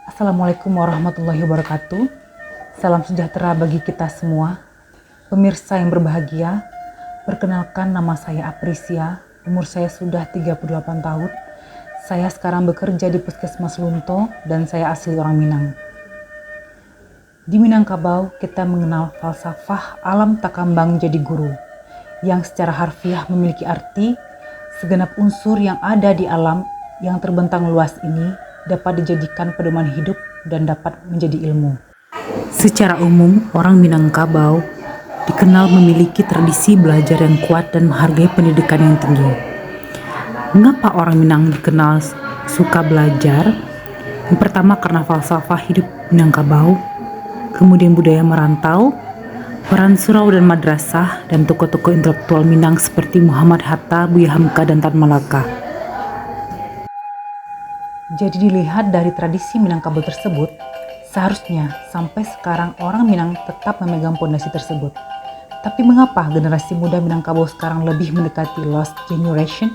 Assalamualaikum warahmatullahi wabarakatuh. Salam sejahtera bagi kita semua. Pemirsa yang berbahagia, perkenalkan nama saya Aprisia. Umur saya sudah 38 tahun. Saya sekarang bekerja di Puskesmas Lunto dan saya asli orang Minang. Di Minangkabau, kita mengenal falsafah alam takambang jadi guru, yang secara harfiah memiliki arti segenap unsur yang ada di alam yang terbentang luas ini dapat dijadikan pedoman hidup dan dapat menjadi ilmu. Secara umum, orang Minangkabau dikenal memiliki tradisi belajar yang kuat dan menghargai pendidikan yang tinggi. Mengapa orang Minang dikenal suka belajar? Yang pertama karena falsafah hidup Minangkabau, kemudian budaya merantau, peran surau dan madrasah, dan tokoh-tokoh intelektual Minang seperti Muhammad Hatta, Buya Hamka, dan Tan Malaka. Jadi dilihat dari tradisi Minangkabau tersebut, seharusnya sampai sekarang orang Minang tetap memegang pondasi tersebut. Tapi mengapa generasi muda Minangkabau sekarang lebih mendekati lost generation?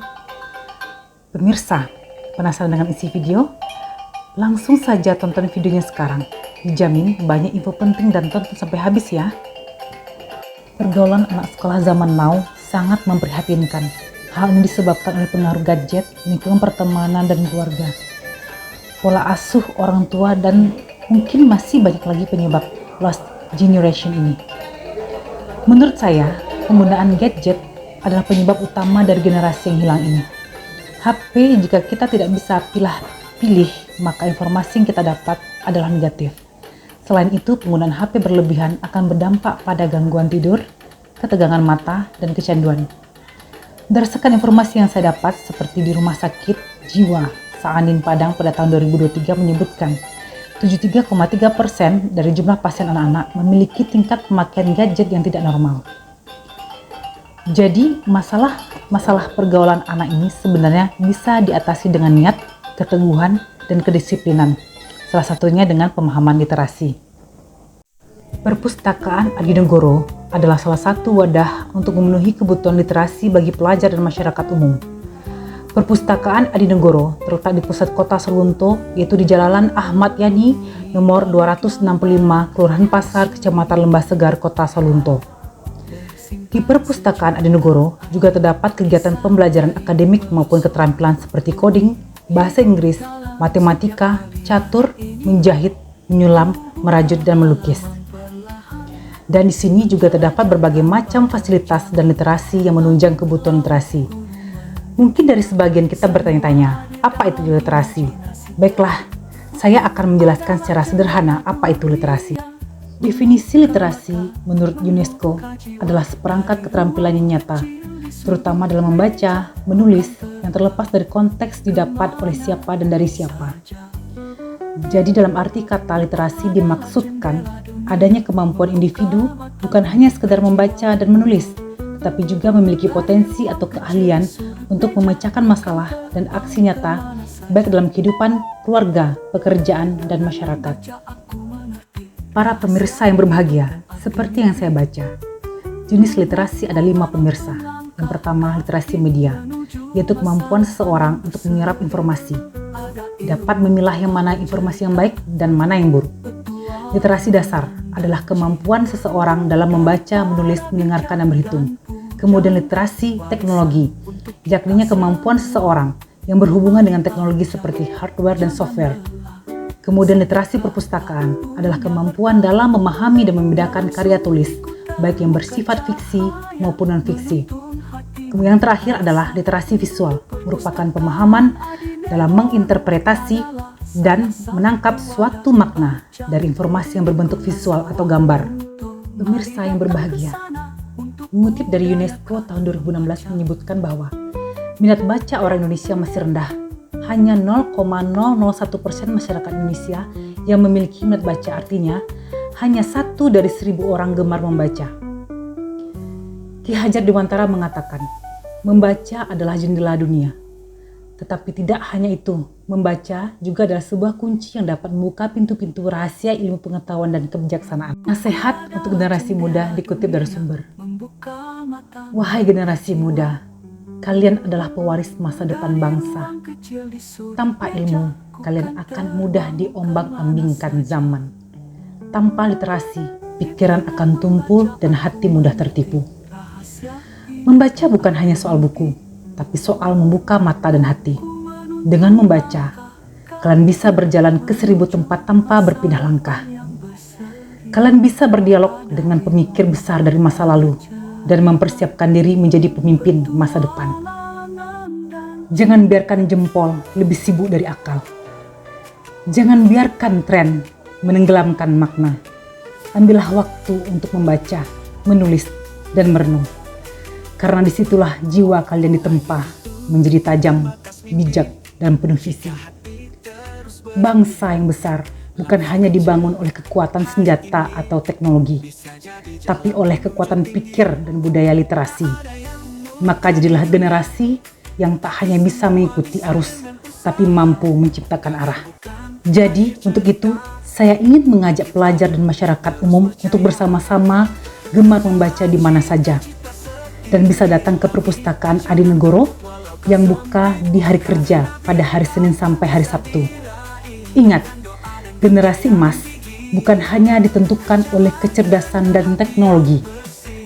Pemirsa, penasaran dengan isi video? Langsung saja tonton videonya sekarang. Dijamin banyak info penting dan tonton sampai habis ya. Pergaulan anak sekolah zaman now sangat memprihatinkan. Hal ini disebabkan oleh pengaruh gadget, lingkungan pertemanan, dan keluarga. Pola asuh orang tua dan mungkin masih banyak lagi penyebab lost generation ini. Menurut saya, penggunaan gadget adalah penyebab utama dari generasi yang hilang ini. HP jika kita tidak bisa pilih, maka informasi yang kita dapat adalah negatif. Selain itu, penggunaan HP berlebihan akan berdampak pada gangguan tidur, ketegangan mata, dan kecanduan. Berdasarkan informasi yang saya dapat, seperti di Rumah Sakit Jiwa Sa'anin Padang pada tahun 2023 menyebutkan 73,3% dari jumlah pasien anak-anak memiliki tingkat pemakaian gadget yang tidak normal. Jadi masalah pergaulan anak ini sebenarnya bisa diatasi dengan niat, keteguhan, dan kedisiplinan. Salah satunya dengan pemahaman literasi. Perpustakaan Adinegoro adalah salah satu wadah untuk memenuhi kebutuhan literasi bagi pelajar dan masyarakat umum. Perpustakaan Adinegoro terletak di pusat kota Selunto, yaitu di Jalan Ahmad Yani nomor 265, Kelurahan Pasar, Kecamatan Lembah Segar, Kota Selunto. Di Perpustakaan Adinegoro juga terdapat kegiatan pembelajaran akademik maupun keterampilan seperti coding, bahasa Inggris, matematika, catur, menjahit, menyulam, merajut, dan melukis. Dan di sini juga terdapat berbagai macam fasilitas dan literasi yang menunjang kebutuhan literasi. Mungkin dari sebagian kita bertanya-tanya, apa itu literasi? Baiklah, saya akan menjelaskan secara sederhana apa itu literasi. Definisi literasi menurut UNESCO adalah seperangkat keterampilan yang nyata, terutama dalam membaca, menulis, yang terlepas dari konteks didapat oleh siapa dan dari siapa. Jadi dalam arti kata literasi dimaksudkan adanya kemampuan individu bukan hanya sekedar membaca dan menulis, tetapi juga memiliki potensi atau keahlian untuk memecahkan masalah dan aksi nyata baik dalam kehidupan keluarga, pekerjaan, dan masyarakat. Para pemirsa yang berbahagia, seperti yang saya baca, jenis literasi ada 5 pemirsa. Yang pertama, literasi media, yaitu kemampuan seseorang untuk menyerap informasi, dapat memilah yang mana informasi yang baik dan mana yang buruk. Literasi dasar adalah kemampuan seseorang dalam membaca, menulis, mendengarkan, dan berhitung. Kemudian literasi teknologi, yakni kemampuan seseorang yang berhubungan dengan teknologi seperti hardware dan software. Kemudian literasi perpustakaan adalah kemampuan dalam memahami dan membedakan karya tulis, baik yang bersifat fiksi maupun non-fiksi. Kemudian yang terakhir adalah literasi visual, merupakan pemahaman dalam menginterpretasi dan menangkap suatu makna dari informasi yang berbentuk visual atau gambar. Pemirsa yang berbahagia, mengutip dari UNESCO tahun 2016 menyebutkan bahwa minat baca orang Indonesia masih rendah. Hanya 0,001% masyarakat Indonesia yang memiliki minat baca, artinya hanya 1 dari 1.000 orang gemar membaca. Ki Hajar Dewantara mengatakan, membaca adalah jendela dunia. Tetapi tidak hanya itu, membaca juga adalah sebuah kunci yang dapat membuka pintu-pintu rahasia ilmu pengetahuan dan kebijaksanaan. Nasihat untuk generasi muda dikutip dari sumber. Wahai generasi muda, kalian adalah pewaris masa depan bangsa. Tanpa ilmu, kalian akan mudah diombang-ambingkan zaman. Tanpa literasi, pikiran akan tumpul dan hati mudah tertipu. Membaca bukan hanya soal buku, tapi soal membuka mata dan hati. Dengan membaca, kalian bisa berjalan ke 1000 tempat tanpa berpindah langkah. Kalian bisa berdialog dengan pemikir besar dari masa lalu dan mempersiapkan diri menjadi pemimpin masa depan. Jangan biarkan jempol lebih sibuk dari akal. Jangan biarkan tren menenggelamkan makna. Ambillah waktu untuk membaca, menulis, dan merenung. Karena disitulah jiwa kalian ditempa menjadi tajam, bijak, dan penuh visi. Bangsa yang besar bukan hanya dibangun oleh kekuatan senjata atau teknologi, tapi oleh kekuatan pikir dan budaya literasi. Maka jadilah generasi yang tak hanya bisa mengikuti arus, tapi mampu menciptakan arah. Jadi, untuk itu, saya ingin mengajak pelajar dan masyarakat umum untuk bersama-sama gemar membaca di mana saja. Dan bisa datang ke perpustakaan Adinegoro yang buka di hari kerja pada hari Senin sampai hari Sabtu. Ingat, generasi emas bukan hanya ditentukan oleh kecerdasan dan teknologi,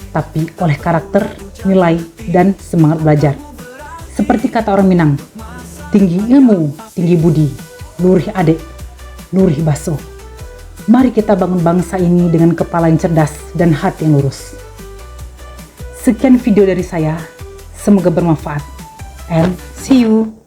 tapi oleh karakter, nilai, dan semangat belajar. Seperti kata orang Minang, tinggi ilmu, tinggi budi, lurih adek, lurih basuh. Mari kita bangun bangsa ini dengan kepala yang cerdas dan hati yang lurus. Sekian video dari saya, semoga bermanfaat. And see you!